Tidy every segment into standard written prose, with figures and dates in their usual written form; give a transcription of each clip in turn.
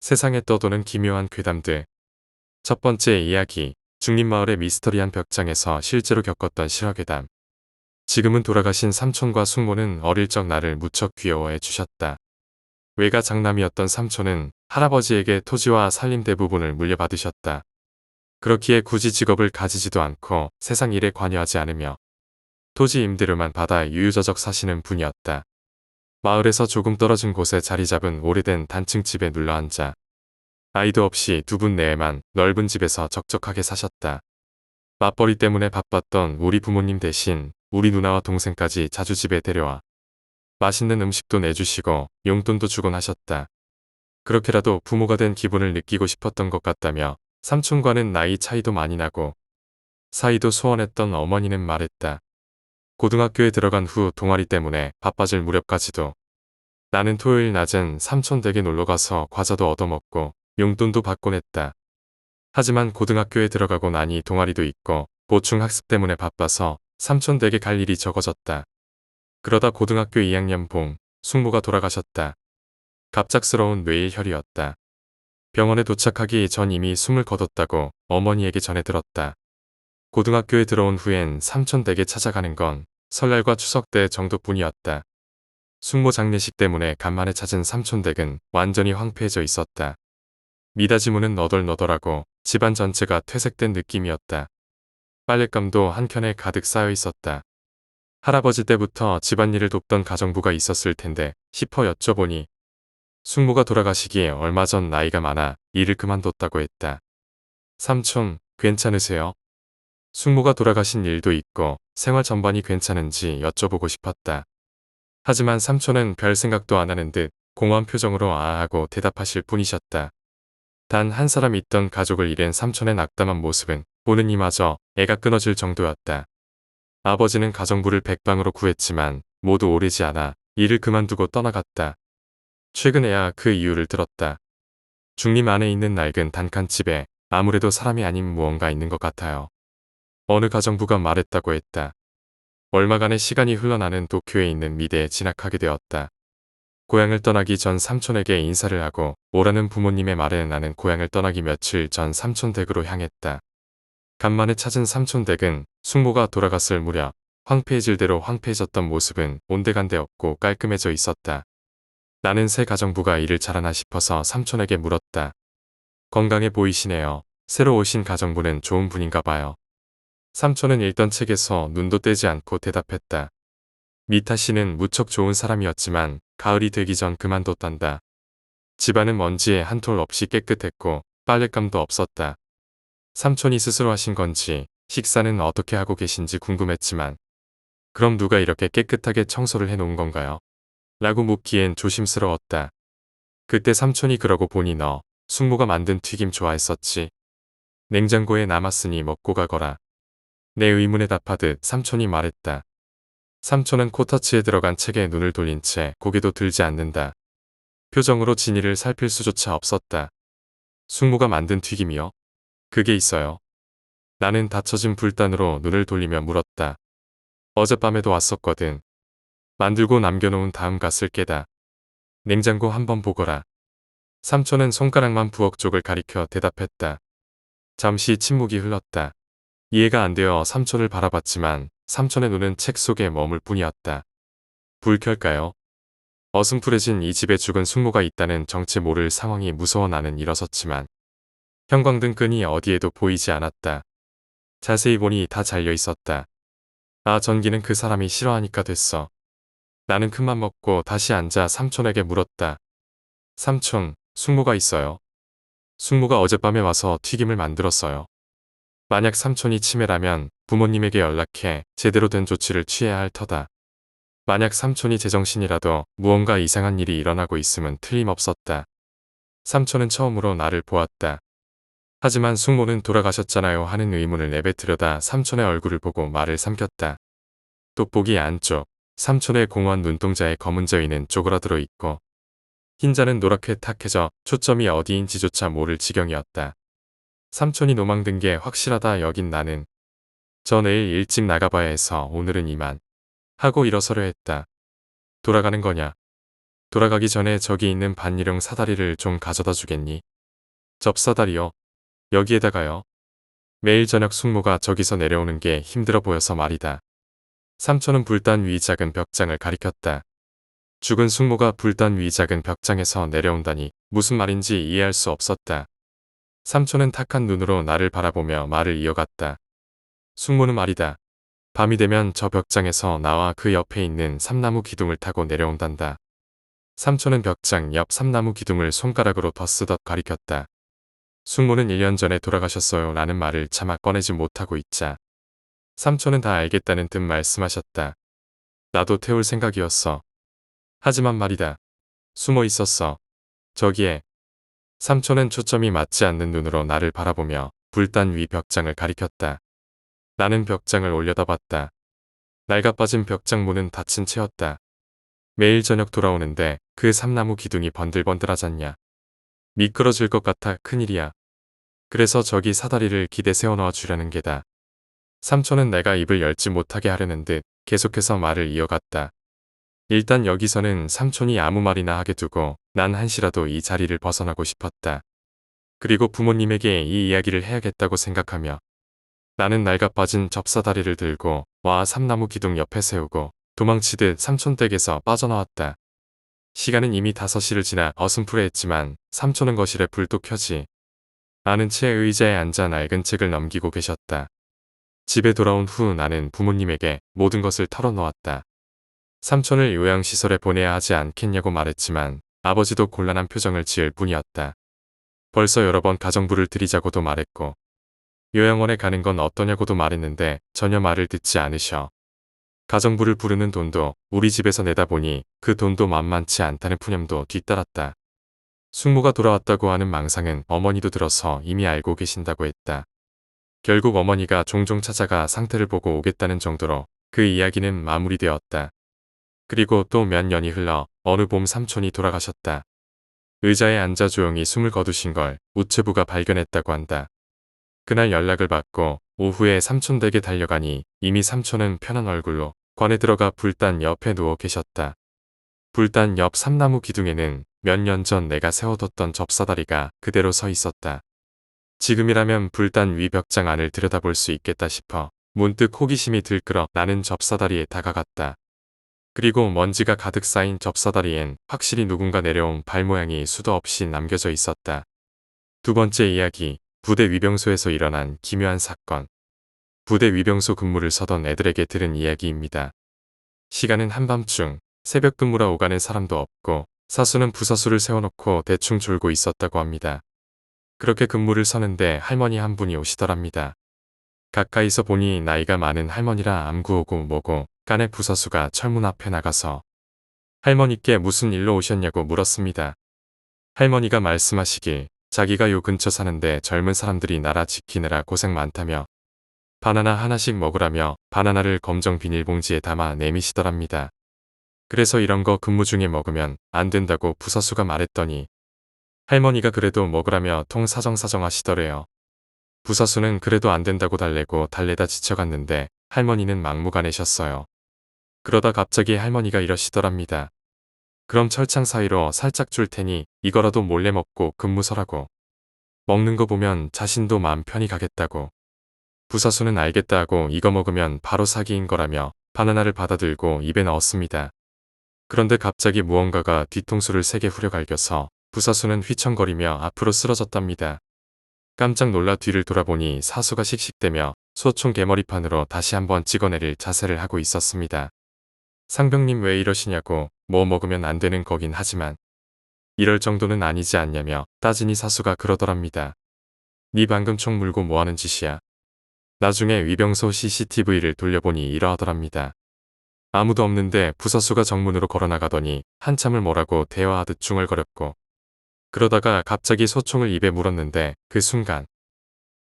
세상에 떠도는 기묘한 괴담들. 첫 번째 이야기. 중림마을의 미스터리한 벽장에서 실제로 겪었던 실화괴담. 지금은 돌아가신 삼촌과 숙모는 어릴 적 나를 무척 귀여워해 주셨다. 외가 장남이었던 삼촌은 할아버지에게 토지와 살림 대부분을 물려받으셨다. 그렇기에 굳이 직업을 가지지도 않고 세상 일에 관여하지 않으며 토지 임대료만 받아 유유자적 사시는 분이었다. 마을에서 조금 떨어진 곳에 자리 잡은 오래된 단층 집에 눌러앉아 아이도 없이 두 분 내에만 넓은 집에서 적적하게 사셨다. 맞벌이 때문에 바빴던 우리 부모님 대신 우리 누나와 동생까지 자주 집에 데려와 맛있는 음식도 내주시고 용돈도 주곤 하셨다. 그렇게라도 부모가 된 기분을 느끼고 싶었던 것 같다며 삼촌과는 나이 차이도 많이 나고 사이도 소원했던 어머니는 말했다. 고등학교에 들어간 후 동아리 때문에 바빠질 무렵까지도 나는 토요일 낮엔 삼촌 댁에 놀러가서 과자도 얻어먹고 용돈도 받곤 했다. 하지만 고등학교에 들어가고 나니 동아리도 있고 보충 학습 때문에 바빠서 삼촌 댁에 갈 일이 적어졌다. 그러다 고등학교 2학년 봄 숙모가 돌아가셨다. 갑작스러운 뇌일혈이었다. 병원에 도착하기 전 이미 숨을 거뒀다고 어머니에게 전해 들었다. 고등학교에 들어온 후엔 삼촌 댁에 찾아가는 건 설날과 추석 때 정도뿐이었다. 숙모 장례식 때문에 간만에 찾은 삼촌 댁은 완전히 황폐해져 있었다. 미닫이문은 너덜너덜하고 집안 전체가 퇴색된 느낌이었다. 빨랫감도 한켠에 가득 쌓여 있었다. 할아버지 때부터 집안일을 돕던 가정부가 있었을 텐데 싶어 여쭤보니 숙모가 돌아가시기에 얼마 전 나이가 많아 일을 그만뒀다고 했다. 삼촌, 괜찮으세요? 숙모가 돌아가신 일도 있고 생활 전반이 괜찮은지 여쭤보고 싶었다. 하지만 삼촌은 별 생각도 안 하는 듯 공허한 표정으로 아하고 대답하실 뿐이셨다. 단 한 사람 있던 가족을 잃은 삼촌의 낙담한 모습은 보는 이마저 애가 끊어질 정도였다. 아버지는 가정부를 백방으로 구했지만 모두 오래지 않아 일을 그만두고 떠나갔다. 최근에야 그 이유를 들었다. 중림 안에 있는 낡은 단칸집에 아무래도 사람이 아닌 무언가 있는 것 같아요. 어느 가정부가 말했다고 했다. 얼마간의 시간이 흘러나는 도쿄에 있는 미대에 진학하게 되었다. 고향을 떠나기 전 삼촌에게 인사를 하고 오라는 부모님의 말에 나는 고향을 떠나기 며칠 전 삼촌 댁으로 향했다. 간만에 찾은 삼촌 댁은 숙모가 돌아갔을 무렵 황폐해질 대로 황폐해졌던 모습은 온데간데 없고 깔끔해져 있었다. 나는 새 가정부가 일을 잘하나 싶어서 삼촌에게 물었다. 건강해 보이시네요. 새로 오신 가정부는 좋은 분인가 봐요. 삼촌은 읽던 책에서 눈도 떼지 않고 대답했다. 미타 씨는 무척 좋은 사람이었지만 가을이 되기 전 그만뒀단다. 집안은 먼지에 한 톨 없이 깨끗했고 빨랫감도 없었다. 삼촌이 스스로 하신 건지 식사는 어떻게 하고 계신지 궁금했지만 그럼 누가 이렇게 깨끗하게 청소를 해놓은 건가요? 라고 묻기엔 조심스러웠다. 그때 삼촌이 그러고 보니 너 숙모가 만든 튀김 좋아했었지. 냉장고에 남았으니 먹고 가거라. 내 의문에 답하듯 삼촌이 말했다. 삼촌은 코터치에 들어간 책에 눈을 돌린 채 고개도 들지 않는다. 표정으로 진이를 살필 수조차 없었다. 숙모가 만든 튀김이요? 그게 있어요. 나는 닫혀진 불단으로 눈을 돌리며 물었다. 어젯밤에도 왔었거든. 만들고 남겨놓은 다음 갔을 게다. 냉장고 한번 보거라. 삼촌은 손가락만 부엌 쪽을 가리켜 대답했다. 잠시 침묵이 흘렀다. 이해가 안 되어 삼촌을 바라봤지만 삼촌의 눈은 책 속에 머물 뿐이었다. 불 켤까요? 어슴푸레진 이 집에 죽은 숙모가 있다는 정체 모를 상황이 무서워 나는 일어섰지만 형광등 끈이 어디에도 보이지 않았다. 자세히 보니 다 잘려 있었다. 아, 전기는 그 사람이 싫어하니까 됐어. 나는 큰맘 먹고 다시 앉아 삼촌에게 물었다. 삼촌, 숙모가 있어요. 숙모가 어젯밤에 와서 튀김을 만들었어요. 만약 삼촌이 치매라면 부모님에게 연락해 제대로 된 조치를 취해야 할 터다. 만약 삼촌이 제정신이라도 무언가 이상한 일이 일어나고 있음은 틀림없었다. 삼촌은 처음으로 나를 보았다. 하지만 숙모는 돌아가셨잖아요 하는 의문을 내뱉으려다 삼촌의 얼굴을 보고 말을 삼켰다. 돋보기 안쪽, 삼촌의 공원 눈동자에 검은 저위는 쪼그라들어 있고 흰자는 노랗게 탁해져 초점이 어디인지조차 모를 지경이었다. 삼촌이 노망든 게 확실하다 여긴 나는. 저 내일 일찍 나가봐야 해서 오늘은 이만 하고 일어서려 했다. 돌아가는 거냐? 돌아가기 전에 저기 있는 반일용 사다리를 좀 가져다 주겠니? 접사다리요. 여기에다가요. 매일 저녁 숙모가 저기서 내려오는 게 힘들어 보여서 말이다. 삼촌은 불단 위 작은 벽장을 가리켰다. 죽은 숙모가 불단 위 작은 벽장에서 내려온다니 무슨 말인지 이해할 수 없었다. 삼촌은 탁한 눈으로 나를 바라보며 말을 이어갔다. 숙모는 말이다. 밤이 되면 저 벽장에서 나와 그 옆에 있는 삼나무 기둥을 타고 내려온단다. 삼촌은 벽장 옆 삼나무 기둥을 손가락으로 더쓰덧 가리켰다. 숙모는 1년 전에 돌아가셨어요 라는 말을 차마 꺼내지 못하고 있자 삼촌은 다 알겠다는 듯 말씀하셨다. 나도 태울 생각이었어. 하지만 말이다. 숨어 있었어. 저기에. 삼촌은 초점이 맞지 않는 눈으로 나를 바라보며 불단 위 벽장을 가리켰다. 나는 벽장을 올려다봤다. 낡아빠진 벽장 문은 닫힌 채였다. 매일 저녁 돌아오는데 그 삼나무 기둥이 번들번들하잖냐. 미끄러질 것 같아 큰일이야. 그래서 저기 사다리를 기대 세워놓아 주려는 게다. 삼촌은 내가 입을 열지 못하게 하려는 듯 계속해서 말을 이어갔다. 일단 여기서는 삼촌이 아무 말이나 하게 두고 난 한시라도 이 자리를 벗어나고 싶었다. 그리고 부모님에게 이 이야기를 해야겠다고 생각하며 나는 낡아빠진 접사다리를 들고 와 삼나무 기둥 옆에 세우고 도망치듯 삼촌 댁에서 빠져나왔다. 시간은 이미 5시를 지나 어슴푸레했지만 삼촌은 거실에 불도 켜지 않은 채 의자에 앉아 낡은 책을 넘기고 계셨다. 집에 돌아온 후 나는 부모님에게 모든 것을 털어놓았다. 삼촌을 요양시설에 보내야 하지 않겠냐고 말했지만 아버지도 곤란한 표정을 지을 뿐이었다. 벌써 여러 번 가정부를 드리자고도 말했고 요양원에 가는 건 어떠냐고도 말했는데 전혀 말을 듣지 않으셔. 가정부를 부르는 돈도 우리 집에서 내다 보니 그 돈도 만만치 않다는 푸념도 뒤따랐다. 숙모가 돌아왔다고 하는 망상은 어머니도 들어서 이미 알고 계신다고 했다. 결국 어머니가 종종 찾아가 상태를 보고 오겠다는 정도로 그 이야기는 마무리되었다. 그리고 또 몇 년이 흘러 어느 봄 삼촌이 돌아가셨다. 의자에 앉아 조용히 숨을 거두신 걸 우체부가 발견했다고 한다. 그날 연락을 받고 오후에 삼촌 댁에 달려가니 이미 삼촌은 편한 얼굴로 관에 들어가 불단 옆에 누워 계셨다. 불단 옆 삼나무 기둥에는 몇 년 전 내가 세워뒀던 접사다리가 그대로 서 있었다. 지금이라면 불단 위 벽장 안을 들여다볼 수 있겠다 싶어 문득 호기심이 들끓어 나는 접사다리에 다가갔다. 그리고 먼지가 가득 쌓인 접사다리엔 확실히 누군가 내려온 발 모양이 수도 없이 남겨져 있었다. 두 번째 이야기, 부대 위병소에서 일어난 기묘한 사건. 부대 위병소 근무를 서던 애들에게 들은 이야기입니다. 시간은 한밤중, 새벽 근무라 오가는 사람도 없고 사수는 부사수를 세워놓고 대충 졸고 있었다고 합니다. 그렇게 근무를 서는데 할머니 한 분이 오시더랍니다. 가까이서 보니 나이가 많은 할머니라 암구오고 뭐고 깐의 부사수가 철문 앞에 나가서 할머니께 무슨 일로 오셨냐고 물었습니다. 할머니가 말씀하시길 자기가 요 근처 사는데 젊은 사람들이 나라 지키느라 고생 많다며 바나나 하나씩 먹으라며 바나나를 검정 비닐봉지에 담아 내미시더랍니다. 그래서 이런 거 근무 중에 먹으면 안 된다고 부사수가 말했더니 할머니가 그래도 먹으라며 통 사정사정 하시더래요. 부사수는 그래도 안 된다고 달래고 달래다 지쳐갔는데 할머니는 막무가내셨어요. 그러다 갑자기 할머니가 이러시더랍니다. 그럼 철창 사이로 살짝 줄 테니 이거라도 몰래 먹고 근무 서라고. 먹는 거 보면 자신도 마음 편히 가겠다고. 부사수는 알겠다 하고 이거 먹으면 바로 사기인 거라며 바나나를 받아들고 입에 넣었습니다. 그런데 갑자기 무언가가 뒤통수를 세게 후려갈겨서 부사수는 휘청거리며 앞으로 쓰러졌답니다. 깜짝 놀라 뒤를 돌아보니 사수가 씩씩대며 소총 개머리판으로 다시 한번 찍어내릴 자세를 하고 있었습니다. 상병님 왜 이러시냐고 뭐 먹으면 안 되는 거긴 하지만 이럴 정도는 아니지 않냐며 따지니 사수가 그러더랍니다. 니 방금 총 물고 뭐하는 짓이야. 나중에 위병소 CCTV를 돌려보니 이러하더랍니다. 아무도 없는데 부사수가 정문으로 걸어나가더니 한참을 뭐라고 대화하듯 중얼거렸고 그러다가 갑자기 소총을 입에 물었는데 그 순간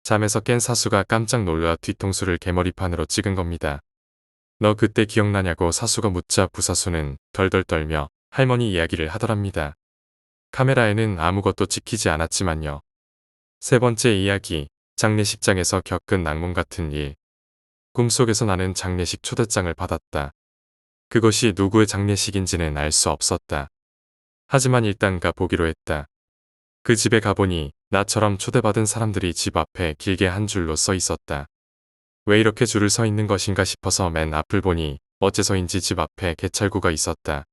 잠에서 깬 사수가 깜짝 놀라 뒤통수를 개머리판으로 찍은 겁니다. 너 그때 기억나냐고 사수가 묻자 부사수는 덜덜 떨며 할머니 이야기를 하더랍니다. 카메라에는 아무것도 찍히지 않았지만요. 세 번째 이야기, 장례식장에서 겪은 악몽 같은 일. 꿈속에서 나는 장례식 초대장을 받았다. 그것이 누구의 장례식인지는 알 수 없었다. 하지만 일단 가보기로 했다. 그 집에 가보니 나처럼 초대받은 사람들이 집 앞에 길게 한 줄로 서 있었다. 왜 이렇게 줄을 서 있는 것인가 싶어서 맨 앞을 보니 어째서인지 집 앞에 개찰구가 있었다.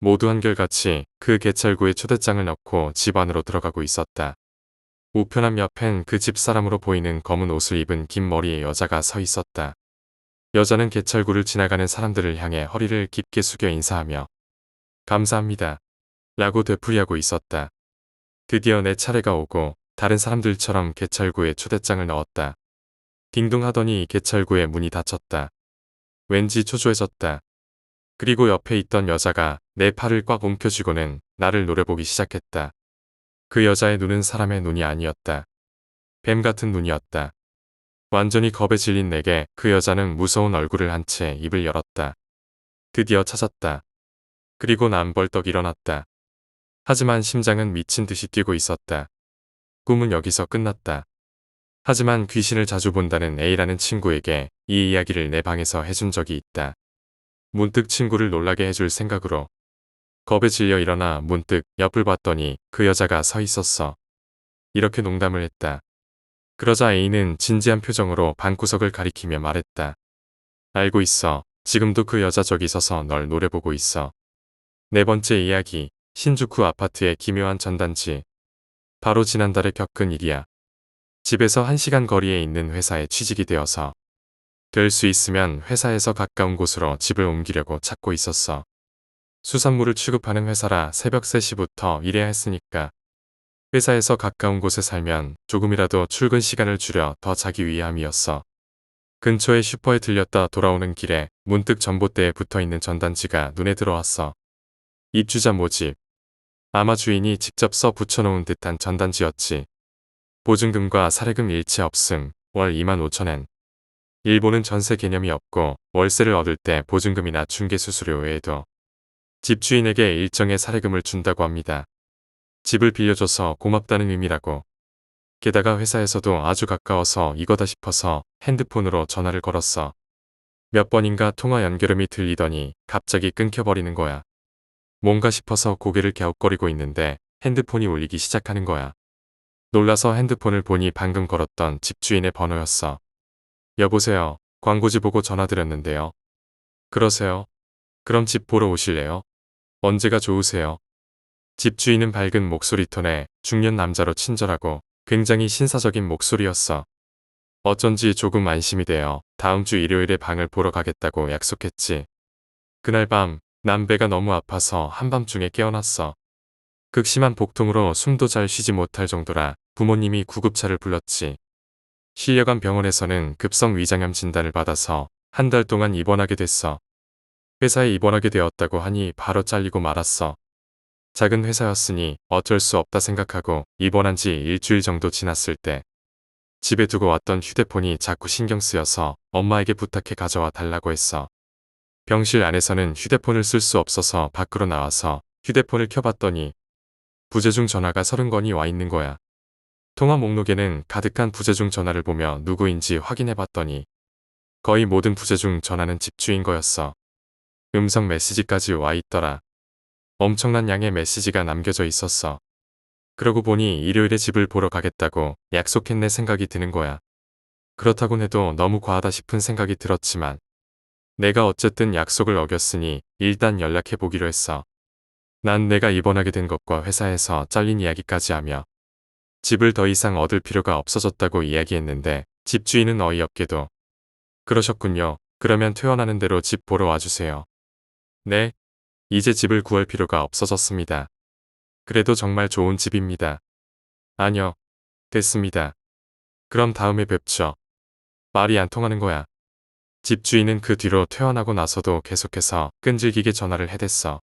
모두 한결같이 그 개찰구에 초대장을 넣고 집 안으로 들어가고 있었다. 우편함 옆엔 그 집 사람으로 보이는 검은 옷을 입은 긴 머리의 여자가 서 있었다. 여자는 개찰구를 지나가는 사람들을 향해 허리를 깊게 숙여 인사하며 감사합니다. 라고 되풀이하고 있었다. 드디어 내 차례가 오고 다른 사람들처럼 개찰구에 초대장을 넣었다. 딩동 하더니 개찰구의 문이 닫혔다. 왠지 초조해졌다. 그리고 옆에 있던 여자가 내 팔을 꽉 움켜쥐고는 나를 노려보기 시작했다. 그 여자의 눈은 사람의 눈이 아니었다. 뱀 같은 눈이었다. 완전히 겁에 질린 내게 그 여자는 무서운 얼굴을 한 채 입을 열었다. 드디어 찾았다. 그리고 난 벌떡 일어났다. 하지만 심장은 미친 듯이 뛰고 있었다. 꿈은 여기서 끝났다. 하지만 귀신을 자주 본다는 A라는 친구에게 이 이야기를 내 방에서 해준 적이 있다. 문득 친구를 놀라게 해줄 생각으로 겁에 질려 일어나 문득 옆을 봤더니 그 여자가 서 있었어. 이렇게 농담을 했다. 그러자 A는 진지한 표정으로 방구석을 가리키며 말했다. 알고 있어. 지금도 그 여자 저기 서서 널 노려보고 있어. 네 번째 이야기. 신주쿠 아파트의 기묘한 전단지. 바로 지난달에 겪은 일이야. 집에서 1시간 거리에 있는 회사에 취직이 되어서 될 수 있으면 회사에서 가까운 곳으로 집을 옮기려고 찾고 있었어. 수산물을 취급하는 회사라 새벽 3시부터 일해야 했으니까 회사에서 가까운 곳에 살면 조금이라도 출근 시간을 줄여 더 자기 위함이었어. 근처의 슈퍼에 들렸다 돌아오는 길에 문득 전봇대에 붙어있는 전단지가 눈에 들어왔어. 입주자 모집. 아마 주인이 직접 써 붙여놓은 듯한 전단지였지. 보증금과 사례금 일체 없음. 월 25,000엔. 일본은 전세 개념이 없고 월세를 얻을 때 보증금이나 중개수수료 외에도 집주인에게 일정의 사례금을 준다고 합니다. 집을 빌려줘서 고맙다는 의미라고. 게다가 회사에서도 아주 가까워서 이거다 싶어서 핸드폰으로 전화를 걸었어. 몇 번인가 통화 연결음이 들리더니 갑자기 끊겨버리는 거야. 뭔가 싶어서 고개를 갸웃거리고 있는데 핸드폰이 울리기 시작하는 거야. 놀라서 핸드폰을 보니 방금 걸었던 집주인의 번호였어. 여보세요. 광고지 보고 전화드렸는데요. 그러세요? 그럼 집 보러 오실래요? 언제가 좋으세요? 집주인은 밝은 목소리 톤에 중년 남자로 친절하고 굉장히 신사적인 목소리였어. 어쩐지 조금 안심이 되어 다음 주 일요일에 방을 보러 가겠다고 약속했지. 그날 밤 난 배가 너무 아파서 한밤중에 깨어났어. 극심한 복통으로 숨도 잘 쉬지 못할 정도라 부모님이 구급차를 불렀지. 실려간 병원에서는 급성 위장염 진단을 받아서 한 달 동안 입원하게 됐어. 회사에 입원하게 되었다고 하니 바로 잘리고 말았어. 작은 회사였으니 어쩔 수 없다 생각하고 입원한 지 일주일 정도 지났을 때 집에 두고 왔던 휴대폰이 자꾸 신경 쓰여서 엄마에게 부탁해 가져와 달라고 했어. 병실 안에서는 휴대폰을 쓸 수 없어서 밖으로 나와서 휴대폰을 켜봤더니 부재중 전화가 30건이 와 있는 거야. 통화 목록에는 가득한 부재중 전화를 보며 누구인지 확인해봤더니 거의 모든 부재중 전화는 집주인 거였어. 음성 메시지까지 와 있더라. 엄청난 양의 메시지가 남겨져 있었어. 그러고 보니 일요일에 집을 보러 가겠다고 약속했네 생각이 드는 거야. 그렇다곤 해도 너무 과하다 싶은 생각이 들었지만 내가 어쨌든 약속을 어겼으니 일단 연락해 보기로 했어. 난 내가 입원하게 된 것과 회사에서 잘린 이야기까지 하며 집을 더 이상 얻을 필요가 없어졌다고 이야기했는데 집주인은 어이없게도 그러셨군요. 그러면 퇴원하는 대로 집 보러 와주세요. 네. 이제 집을 구할 필요가 없어졌습니다. 그래도 정말 좋은 집입니다. 아니요. 됐습니다. 그럼 다음에 뵙죠. 말이 안 통하는 거야. 집주인은 그 뒤로 퇴원하고 나서도 계속해서 끈질기게 전화를 해댔어.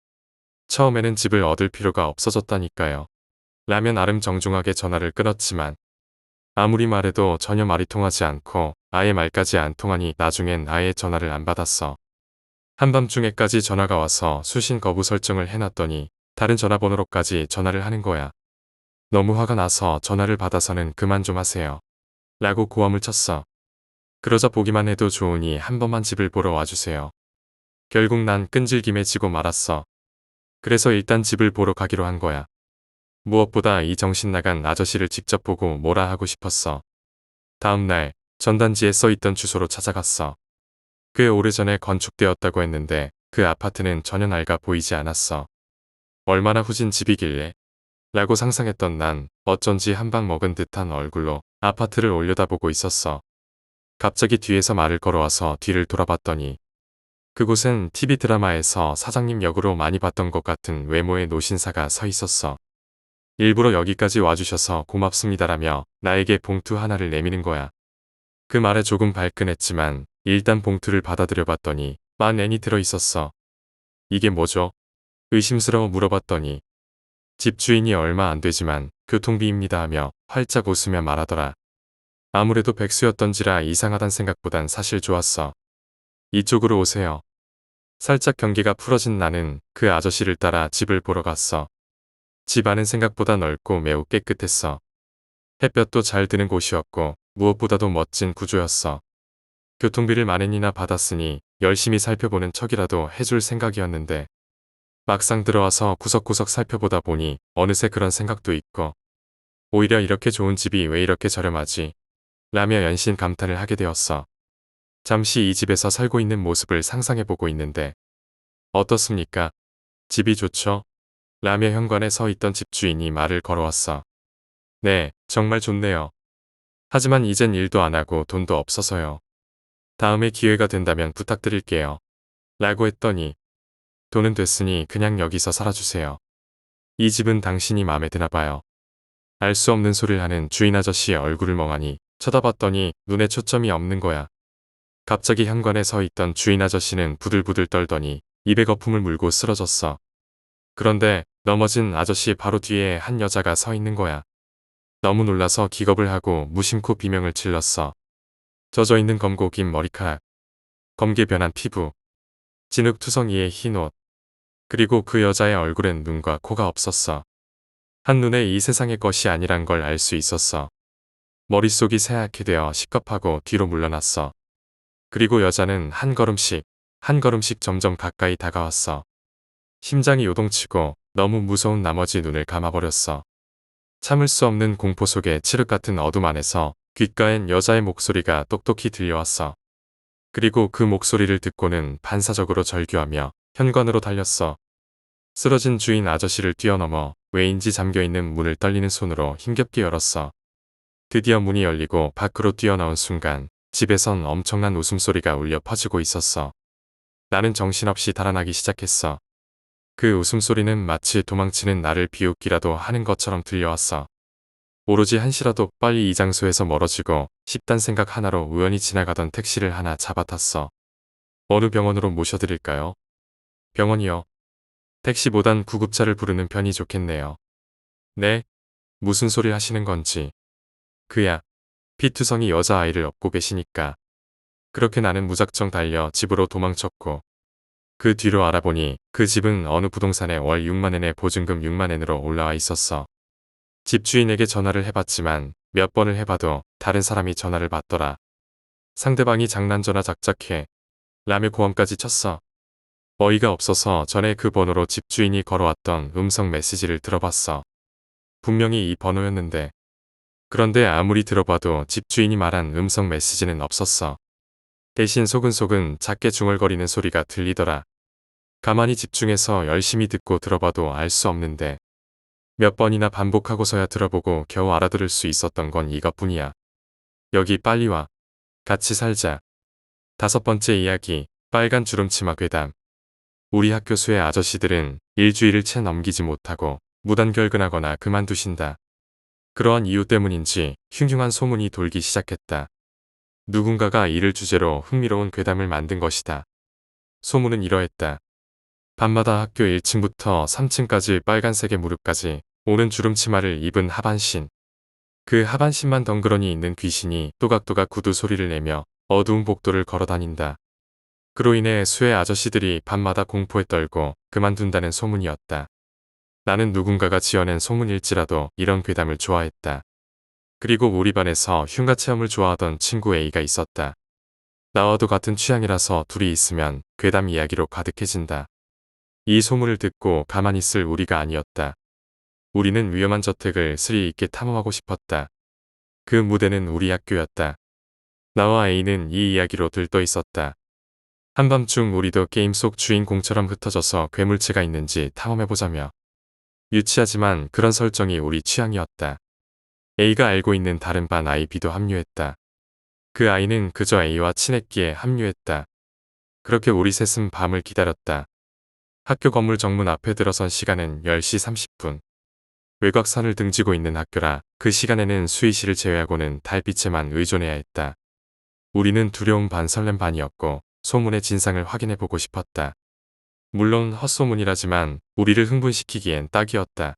처음에는 집을 얻을 필요가 없어졌다니까요. 라면 아름 정중하게 전화를 끊었지만 아무리 말해도 전혀 말이 통하지 않고 아예 말까지 안 통하니 나중엔 아예 전화를 안 받았어. 한밤중에까지 전화가 와서 수신 거부 설정을 해놨더니 다른 전화번호로까지 전화를 하는 거야. 너무 화가 나서 전화를 받아서는 그만 좀 하세요. 라고 고함을 쳤어. 그러자 보기만 해도 좋으니 한 번만 집을 보러 와주세요. 결국 난 끈질김에 지고 말았어. 그래서 일단 집을 보러 가기로 한 거야. 무엇보다 이 정신 나간 아저씨를 직접 보고 뭐라 하고 싶었어. 다음 날 전단지에 써있던 주소로 찾아갔어. 꽤 오래전에 건축되었다고 했는데 그 아파트는 전혀 낡아 보이지 않았어. 얼마나 후진 집이길래? 라고 상상했던 난 어쩐지 한 방 먹은 듯한 얼굴로 아파트를 올려다보고 있었어. 갑자기 뒤에서 말을 걸어와서 뒤를 돌아봤더니 그곳엔 TV 드라마에서 사장님 역으로 많이 봤던 것 같은 외모의 노신사가 서 있었어. 일부러 여기까지 와주셔서 고맙습니다라며 나에게 봉투 하나를 내미는 거야. 그 말에 조금 발끈했지만 일단 봉투를 받아들여 봤더니 10,000엔이 들어있었어. 이게 뭐죠? 의심스러워 물어봤더니 집주인이 얼마 안 되지만 교통비입니다 하며 활짝 웃으며 말하더라. 아무래도 백수였던지라 이상하단 생각보단 사실 좋았어. 이쪽으로 오세요. 살짝 경계가 풀어진 나는 그 아저씨를 따라 집을 보러 갔어. 집 안은 생각보다 넓고 매우 깨끗했어. 햇볕도 잘 드는 곳이었고 무엇보다도 멋진 구조였어. 교통비를 10,000엔이나 받았으니 열심히 살펴보는 척이라도 해줄 생각이었는데 막상 들어와서 구석구석 살펴보다 보니 어느새 그런 생각도 있고 오히려 이렇게 좋은 집이 왜 이렇게 저렴하지? 라며 연신 감탄을 하게 되었어. 잠시 이 집에서 살고 있는 모습을 상상해보고 있는데 어떻습니까? 집이 좋죠? 라며 현관에 서 있던 집주인이 말을 걸어왔어. 네, 정말 좋네요. 하지만 이젠 일도 안 하고 돈도 없어서요. 다음에 기회가 된다면 부탁드릴게요. 라고 했더니 돈은 됐으니 그냥 여기서 살아주세요. 이 집은 당신이 마음에 드나 봐요. 알 수 없는 소리를 하는 주인 아저씨의 얼굴을 멍하니 쳐다봤더니 눈에 초점이 없는 거야. 갑자기 현관에 서 있던 주인 아저씨는 부들부들 떨더니 입에 거품을 물고 쓰러졌어. 그런데 넘어진 아저씨 바로 뒤에 한 여자가 서 있는 거야. 너무 놀라서 기겁을 하고 무심코 비명을 질렀어. 젖어있는 검고 긴 머리카락, 검게 변한 피부, 진흙투성이의 흰 옷, 그리고 그 여자의 얼굴엔 눈과 코가 없었어. 한눈에 이 세상의 것이 아니란 걸 알 수 있었어. 머릿속이 새하얗게 되어 시겁하고 뒤로 물러났어. 그리고 여자는 한 걸음씩 점점 가까이 다가왔어. 심장이 요동치고 너무 무서운 나머지 눈을 감아버렸어. 참을 수 없는 공포 속의 칠흑 같은 어둠 안에서 귓가엔 여자의 목소리가 똑똑히 들려왔어. 그리고 그 목소리를 듣고는 반사적으로 절규하며 현관으로 달렸어. 쓰러진 주인 아저씨를 뛰어넘어 왜인지 잠겨있는 문을 떨리는 손으로 힘겹게 열었어. 드디어 문이 열리고 밖으로 뛰어나온 순간 집에선 엄청난 웃음소리가 울려 퍼지고 있었어. 나는 정신없이 달아나기 시작했어. 그 웃음소리는 마치 도망치는 나를 비웃기라도 하는 것처럼 들려왔어. 오로지 한시라도 빨리 이 장소에서 멀어지고 싶단 생각 하나로 우연히 지나가던 택시를 하나 잡아탔어. 어느 병원으로 모셔드릴까요? 병원이요. 택시보단 구급차를 부르는 편이 좋겠네요. 네? 무슨 소리 하시는 건지. 그야 피투성이 여자아이를 업고 계시니까. 그렇게 나는 무작정 달려 집으로 도망쳤고 그 뒤로 알아보니 그 집은 어느 부동산에 월 6만엔에 보증금 6만엔으로 올라와 있었어. 집주인에게 전화를 해봤지만 몇 번을 해봐도 다른 사람이 전화를 받더라. 상대방이 장난전화 작작해 라며 고함까지 쳤어. 어이가 없어서 전에 그 번호로 집주인이 걸어왔던 음성 메시지를 들어봤어. 분명히 이 번호였는데 그런데 아무리 들어봐도 집주인이 말한 음성 메시지는 없었어. 대신 소근소근 작게 중얼거리는 소리가 들리더라. 가만히 집중해서 열심히 듣고 들어봐도 알 수 없는데 몇 번이나 반복하고서야 들어보고 겨우 알아들을 수 있었던 건 이것뿐이야. 여기 빨리 와. 같이 살자. 5번째 이야기, 빨간 주름치마 괴담. 우리 학교 수의 아저씨들은 일주일을 채 넘기지 못하고 무단결근하거나 그만두신다. 그러한 이유 때문인지 흉흉한 소문이 돌기 시작했다. 누군가가 이를 주제로 흥미로운 괴담을 만든 것이다. 소문은 이러했다. 밤마다 학교 1층부터 3층까지 빨간색의 무릎까지 오는 주름치마를 입은 하반신. 그 하반신만 덩그러니 있는 귀신이 또각또각 구두 소리를 내며 어두운 복도를 걸어다닌다. 그로 인해 수의 아저씨들이 밤마다 공포에 떨고 그만둔다는 소문이었다. 나는 누군가가 지어낸 소문일지라도 이런 괴담을 좋아했다. 그리고 우리 반에서 흉가 체험을 좋아하던 친구 A가 있었다. 나와도 같은 취향이라서 둘이 있으면 괴담 이야기로 가득해진다. 이 소문을 듣고 가만히 있을 우리가 아니었다. 우리는 위험한 저택을 스릴 있게 탐험하고 싶었다. 그 무대는 우리 학교였다. 나와 A는 이 이야기로 들떠 있었다. 한밤중 우리도 게임 속 주인공처럼 흩어져서 괴물체가 있는지 탐험해보자며. 유치하지만 그런 설정이 우리 취향이었다. A가 알고 있는 다른 반 아이 B도 합류했다. 그 아이는 그저 A와 친했기에 합류했다. 그렇게 우리 셋은 밤을 기다렸다. 학교 건물 정문 앞에 들어선 시간은 10시 30분. 외곽선을 등지고 있는 학교라 그 시간에는 수의실을 제외하고는 달빛에만 의존해야 했다. 우리는 두려움 반 설렘 반이었고 소문의 진상을 확인해보고 싶었다. 물론 헛소문이라지만 우리를 흥분시키기엔 딱이었다.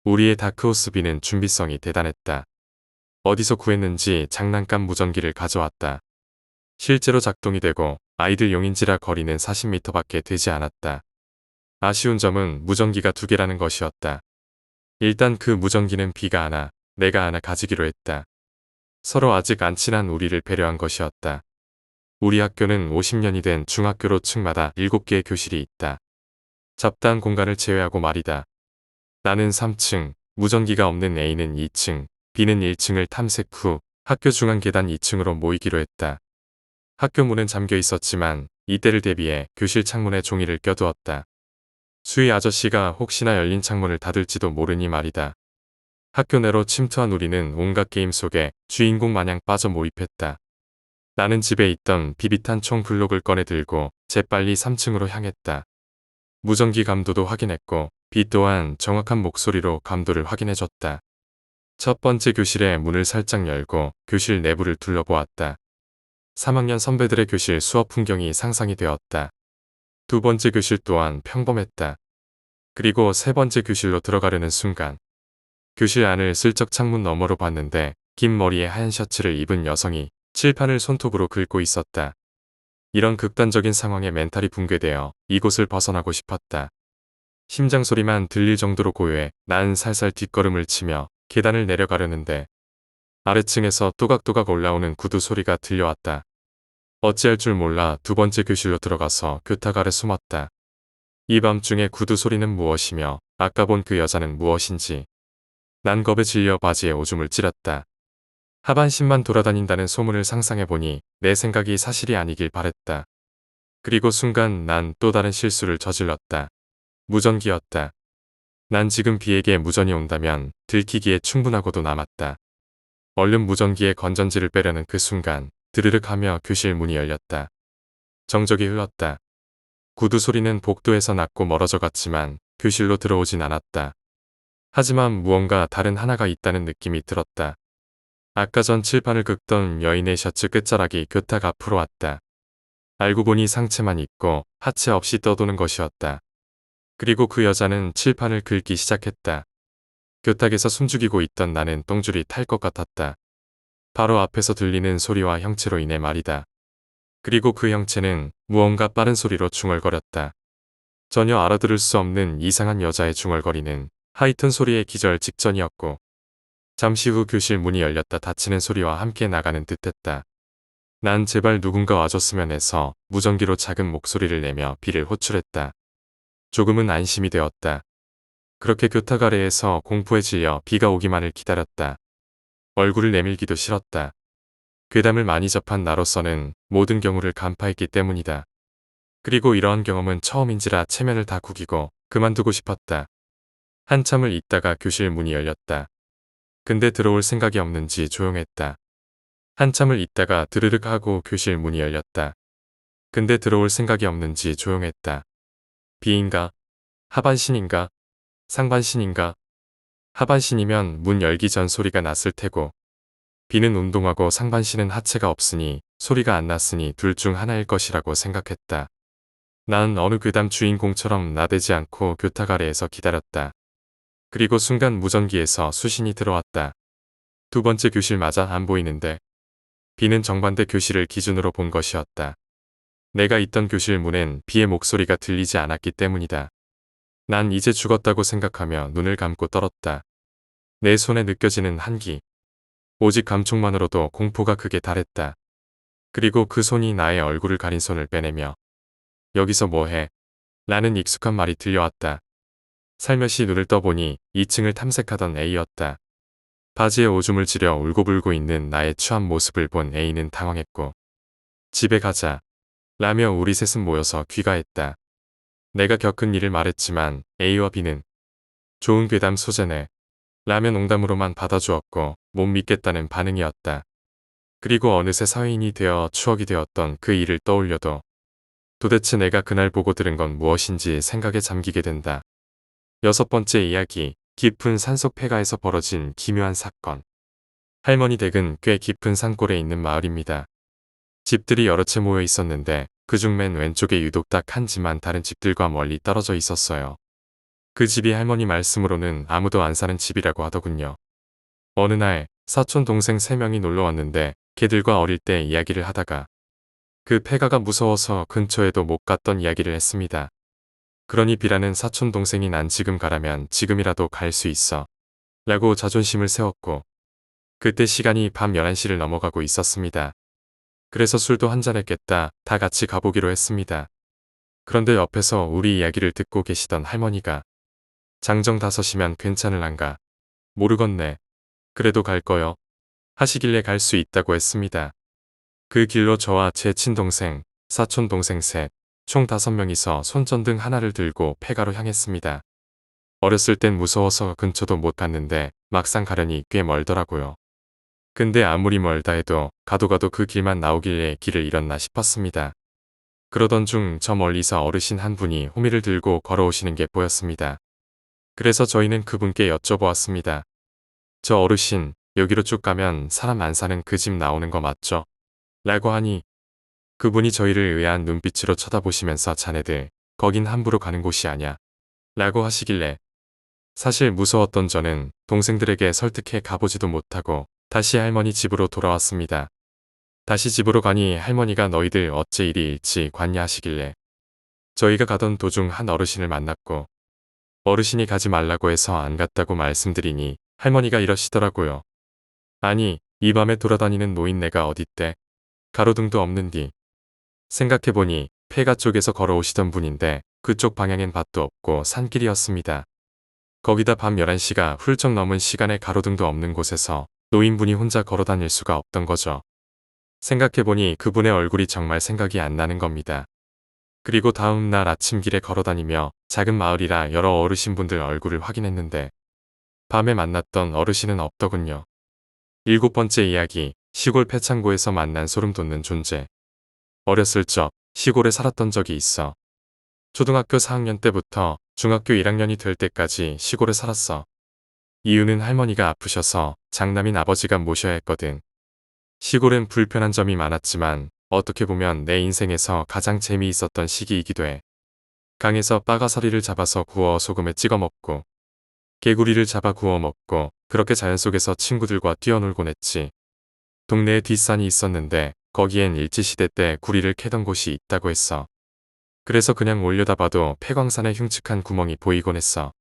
우리의 다크호스 B는 준비성이 대단했다. 어디서 구했는지 장난감 무전기를 가져왔다. 실제로 작동이 되고 아이들 용인지라 거리는 40m밖에 되지 않았다. 아쉬운 점은 무전기가 2개라는 것이었다. 일단 그 무전기는 B가 하나, 내가 하나 가지기로 했다. 서로 아직 안 친한 우리를 배려한 것이었다. 우리 학교는 50년이 된 중학교로 층마다 7개의 교실이 있다. 잡다한 공간을 제외하고 말이다. 나는 3층, 무전기가 없는 A는 2층, B는 1층을 탐색 후 학교 중앙 계단 2층으로 모이기로 했다. 학교 문은 잠겨 있었지만 이때를 대비해 교실 창문에 종이를 껴두었다. 수의 아저씨가 혹시나 열린 창문을 닫을지도 모르니 말이다. 학교 내로 침투한 우리는 온갖 게임 속에 주인공 마냥 빠져 몰입했다. 나는 집에 있던 비비탄 총 블록을 꺼내 들고 재빨리 3층으로 향했다. 무전기 감도도 확인했고 B 또한 정확한 목소리로 감도를 확인해줬다. 첫 번째 교실의 문을 살짝 열고 교실 내부를 둘러보았다. 3학년 선배들의 교실 수업 풍경이 상상이 되었다. 두 번째 교실 또한 평범했다. 그리고 세 번째 교실로 들어가려는 순간 교실 안을 슬쩍 창문 너머로 봤는데 긴 머리에 하얀 셔츠를 입은 여성이 칠판을 손톱으로 긁고 있었다. 이런 극단적인 상황에 멘탈이 붕괴되어 이곳을 벗어나고 싶었다. 심장 소리만 들릴 정도로 고요해 난 살살 뒷걸음을 치며 계단을 내려가려는데 아래층에서 또각또각 올라오는 구두 소리가 들려왔다. 어찌할 줄 몰라 두 번째 교실로 들어가서 교탁 아래 숨었다. 이 밤중에 구두 소리는 무엇이며 아까 본 그 여자는 무엇인지. 난 겁에 질려 바지에 오줌을 찌렸다. 하반신만 돌아다닌다는 소문을 상상해보니 내 생각이 사실이 아니길 바랬다. 그리고 순간 난 또 다른 실수를 저질렀다. 무전기였다. 난 지금 B에게 무전이 온다면 들키기에 충분하고도 남았다. 얼른 무전기에 건전지를 빼려는 그 순간 드르륵 하며 교실 문이 열렸다. 정적이 흘렀다. 구두 소리는 복도에서 났고 멀어져 갔지만 교실로 들어오진 않았다. 하지만 무언가 다른 하나가 있다는 느낌이 들었다. 아까 전 칠판을 긁던 여인의 셔츠 끝자락이 교탁 앞으로 왔다. 알고 보니 상체만 있고 하체 없이 떠도는 것이었다. 그리고 그 여자는 칠판을 긁기 시작했다. 교탁에서 숨죽이고 있던 나는 똥줄이 탈 것 같았다. 바로 앞에서 들리는 소리와 형체로 인해 말이다. 그리고 그 형체는 무언가 빠른 소리로 중얼거렸다. 전혀 알아들을 수 없는 이상한 여자의 중얼거리는 하이튼 소리의 기절 직전이었고 잠시 후 교실 문이 열렸다 닫히는 소리와 함께 나가는 듯했다. 난 제발 누군가 와줬으면 해서 무전기로 작은 목소리를 내며 B를 호출했다. 조금은 안심이 되었다. 그렇게 교탁 아래에서 공포에 질려 B가 오기만을 기다렸다. 얼굴을 내밀기도 싫었다. 괴담을 많이 접한 나로서는 모든 경우를 간파했기 때문이다. 그리고 이러한 경험은 처음인지라 체면을 다 구기고 그만두고 싶었다. 한참을 있다가 교실 문이 열렸다. 근데 들어올 생각이 없는지 조용했다. 한참을 있다가 드르륵 하고 교실 문이 열렸다. 근데 들어올 생각이 없는지 조용했다. B인가? 하반신인가? 상반신인가? 하반신이면 문 열기 전 소리가 났을 테고 B는 운동하고 상반신은 하체가 없으니 소리가 안 났으니 둘 중 하나일 것이라고 생각했다. 난 어느 괴담 주인공처럼 나대지 않고 교탁 아래에서 기다렸다. 그리고 순간 무전기에서 수신이 들어왔다. 두 번째 교실 맞아 안 보이는데 B는 정반대 교실을 기준으로 본 것이었다. 내가 있던 교실 문엔 B의 목소리가 들리지 않았기 때문이다. 난 이제 죽었다고 생각하며 눈을 감고 떨었다. 내 손에 느껴지는 한기. 오직 감촉만으로도 공포가 극에 달했다. 그리고 그 손이 나의 얼굴을 가린 손을 빼내며 여기서 뭐해? 라는 익숙한 말이 들려왔다. 살며시 눈을 떠보니 2층을 탐색하던 A였다. 바지에 오줌을 지려 울고불고 있는 나의 추한 모습을 본 A는 당황했고 집에 가자 라며 우리 셋은 모여서 귀가했다. 내가 겪은 일을 말했지만 A와 B는 좋은 괴담 소재네 라며 농담으로만 받아주었고 못 믿겠다는 반응이었다. 그리고 어느새 사회인이 되어 추억이 되었던 그 일을 떠올려도 도대체 내가 그날 보고 들은 건 무엇인지 생각에 잠기게 된다. 6번째 이야기, 깊은 산속 폐가에서 벌어진 기묘한 사건. 할머니 댁은 꽤 깊은 산골에 있는 마을입니다. 집들이 여러 채 모여 있었는데 그중 맨 왼쪽에 유독 딱 한 집만 다른 집들과 멀리 떨어져 있었어요. 그 집이 할머니 말씀으로는 아무도 안 사는 집이라고 하더군요. 어느 날 사촌 동생 3명이 놀러 왔는데 걔들과 어릴 때 이야기를 하다가 그 폐가가 무서워서 근처에도 못 갔던 이야기를 했습니다. 그러니 B라는 사촌 동생이 난 지금 가라면 지금이라도 갈 수 있어 라고 자존심을 세웠고 그때 시간이 밤 11시를 넘어가고 있었습니다. 그래서 술도 한잔했겠다 다 같이 가보기로 했습니다. 그런데 옆에서 우리 이야기를 듣고 계시던 할머니가 장정 5시면 괜찮을란가? 모르겠네. 그래도 갈 거요. 하시길래 갈 수 있다고 했습니다. 그 길로 저와 제 친동생, 사촌 동생 셋, 총 5명이서 손전등 하나를 들고 폐가로 향했습니다. 어렸을 땐 무서워서 근처도 못 갔는데 막상 가려니 꽤 멀더라고요. 근데 아무리 멀다 해도 가도 그 길만 나오길래 길을 잃었나 싶었습니다. 그러던 중 저 멀리서 어르신 한 분이 호미를 들고 걸어오시는 게 보였습니다. 그래서 저희는 그분께 여쭤보았습니다. 저 어르신, 여기로 쭉 가면 사람 안 사는 그 집 나오는 거 맞죠? 라고 하니 그분이 저희를 의아한 눈빛으로 쳐다보시면서 자네들, 거긴 함부로 가는 곳이 아냐. 라고 하시길래 사실 무서웠던 저는 동생들에게 설득해 가보지도 못하고 다시 할머니 집으로 돌아왔습니다. 다시 집으로 가니 할머니가 너희들 어째 이리 일찍 왔냐 하시길래 저희가 가던 도중 한 어르신을 만났고 어르신이 가지 말라고 해서 안 갔다고 말씀드리니 할머니가 이러시더라고요. 아니, 이 밤에 돌아다니는 노인네가 어딨대? 가로등도 없는디. 생각해보니 폐가 쪽에서 걸어오시던 분인데 그쪽 방향엔 밭도 없고 산길이었습니다. 거기다 밤 11시가 훌쩍 넘은 시간에 가로등도 없는 곳에서 노인분이 혼자 걸어다닐 수가 없던 거죠. 생각해보니 그분의 얼굴이 정말 생각이 안 나는 겁니다. 그리고 다음 날 아침 길에 걸어다니며 작은 마을이라 여러 어르신분들 얼굴을 확인했는데 밤에 만났던 어르신은 없더군요. 7번째 이야기, 시골 폐창고에서 만난 소름 돋는 존재. 어렸을 적 시골에 살았던 적이 있어. 초등학교 4학년 때부터 중학교 1학년이 될 때까지 시골에 살았어. 이유는 할머니가 아프셔서 장남인 아버지가 모셔야 했거든. 시골엔 불편한 점이 많았지만 어떻게 보면 내 인생에서 가장 재미있었던 시기이기도 해. 강에서 빠가사리를 잡아서 구워 소금에 찍어 먹고 개구리를 잡아 구워 먹고 그렇게 자연 속에서 친구들과 뛰어놀곤 했지. 동네에 뒷산이 있었는데 거기엔 일제시대 때 구리를 캐던 곳이 있다고 했어. 그래서 그냥 올려다봐도 폐광산에 흉측한 구멍이 보이곤 했어.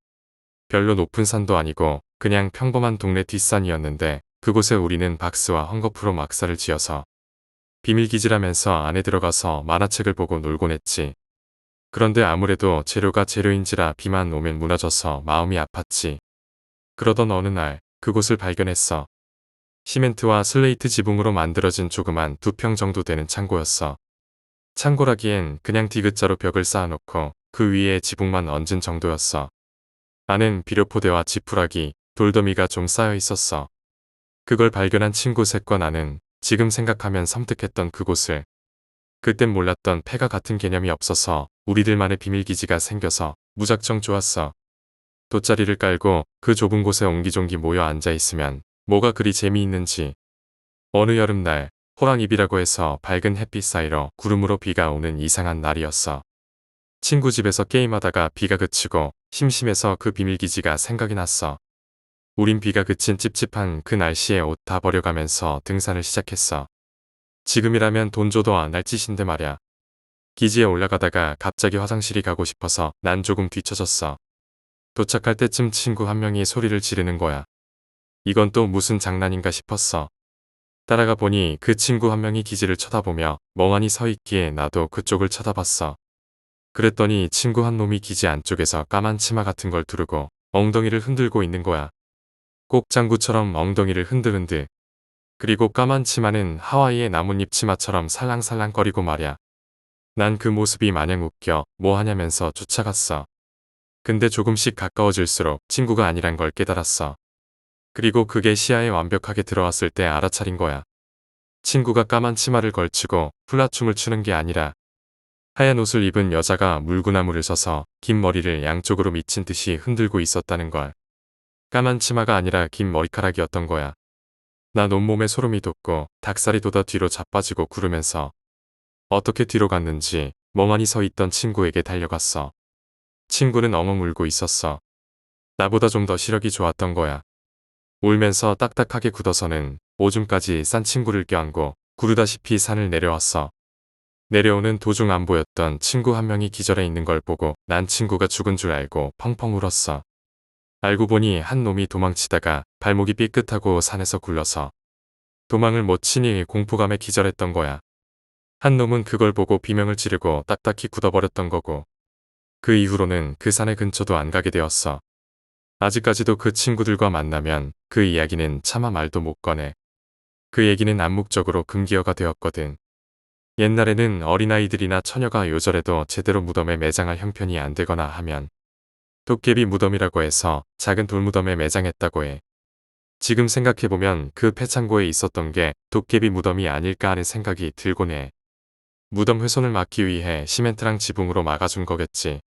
별로 높은 산도 아니고 그냥 평범한 동네 뒷산이었는데 그곳에 우리는 박스와 헝겊으로 막사를 지어서 비밀기지라면서 안에 들어가서 만화책을 보고 놀곤 했지. 그런데 아무래도 재료가 재료인지라 비만 오면 무너져서 마음이 아팠지. 그러던 어느 날 그곳을 발견했어. 시멘트와 슬레이트 지붕으로 만들어진 조그만 2평 정도 되는 창고였어. 창고라기엔 그냥 디귿자로 벽을 쌓아놓고 그 위에 지붕만 얹은 정도였어. 안엔 비료포대와 지푸라기, 돌더미가 좀 쌓여 있었어. 그걸 발견한 친구 셋과 나는 지금 생각하면 섬뜩했던 그곳을 그땐 몰랐던 폐가 같은 개념이 없어서 우리들만의 비밀기지가 생겨서 무작정 좋았어. 돗자리를 깔고 그 좁은 곳에 옹기종기 모여 앉아있으면 뭐가 그리 재미있는지. 어느 여름날 호랑이비라고 해서 밝은 햇빛 사이로 구름으로 비가 오는 이상한 날이었어. 친구 집에서 게임하다가 비가 그치고 심심해서 그 비밀기지가 생각이 났어. 우린 비가 그친 찝찝한 그 날씨에 옷 다 버려가면서 등산을 시작했어. 지금이라면 돈 줘도 안 할 짓인데 말야. 기지에 올라가다가 갑자기 화장실이 가고 싶어서 난 조금 뒤처졌어. 도착할 때쯤 친구 한 명이 소리를 지르는 거야. 이건 또 무슨 장난인가 싶었어. 따라가 보니 그 친구 한 명이 기지를 쳐다보며 멍하니 서 있기에 나도 그쪽을 쳐다봤어. 그랬더니 친구 한 놈이 기지 안쪽에서 까만 치마 같은 걸 두르고 엉덩이를 흔들고 있는 거야. 꼭장구처럼 엉덩이를 흔들흔들. 그리고 까만 치마는 하와이의 나뭇잎 치마처럼 살랑살랑거리고 말야. 난 그 모습이 마냥 웃겨 뭐 하냐면서 쫓아갔어. 근데 조금씩 가까워질수록 친구가 아니란 걸 깨달았어. 그리고 그게 시야에 완벽하게 들어왔을 때 알아차린 거야. 친구가 까만 치마를 걸치고 훌라춤을 추는 게 아니라 하얀 옷을 입은 여자가 물구나무를 서서 긴 머리를 양쪽으로 미친 듯이 흔들고 있었다는 걸. 까만 치마가 아니라 긴 머리카락이었던 거야. 난 온몸에 소름이 돋고 닭살이 돋아 뒤로 자빠지고 구르면서 어떻게 뒤로 갔는지 멍하니 서 있던 친구에게 달려갔어. 친구는 엉엉 울고 있었어. 나보다 좀 더 시력이 좋았던 거야. 울면서 딱딱하게 굳어서는 오줌까지 싼 친구를 껴안고 구르다시피 산을 내려왔어. 내려오는 도중 안 보였던 친구 한 명이 기절해 있는 걸 보고 난 친구가 죽은 줄 알고 펑펑 울었어. 알고 보니 한 놈이 도망치다가 발목이 삐끗하고 산에서 굴러서 도망을 못 치니 공포감에 기절했던 거야. 한 놈은 그걸 보고 비명을 지르고 딱딱히 굳어버렸던 거고. 그 이후로는 그 산의 근처도 안 가게 되었어. 아직까지도 그 친구들과 만나면 그 이야기는 차마 말도 못 꺼내. 그 얘기는 암묵적으로 금기어가 되었거든. 옛날에는 어린아이들이나 처녀가 요절해도 제대로 무덤에 매장할 형편이 안 되거나 하면 도깨비 무덤이라고 해서 작은 돌무덤에 매장했다고 해. 지금 생각해보면 그 폐창고에 있었던 게 도깨비 무덤이 아닐까 하는 생각이 들곤 해. 무덤 훼손을 막기 위해 시멘트랑 지붕으로 막아준 거겠지.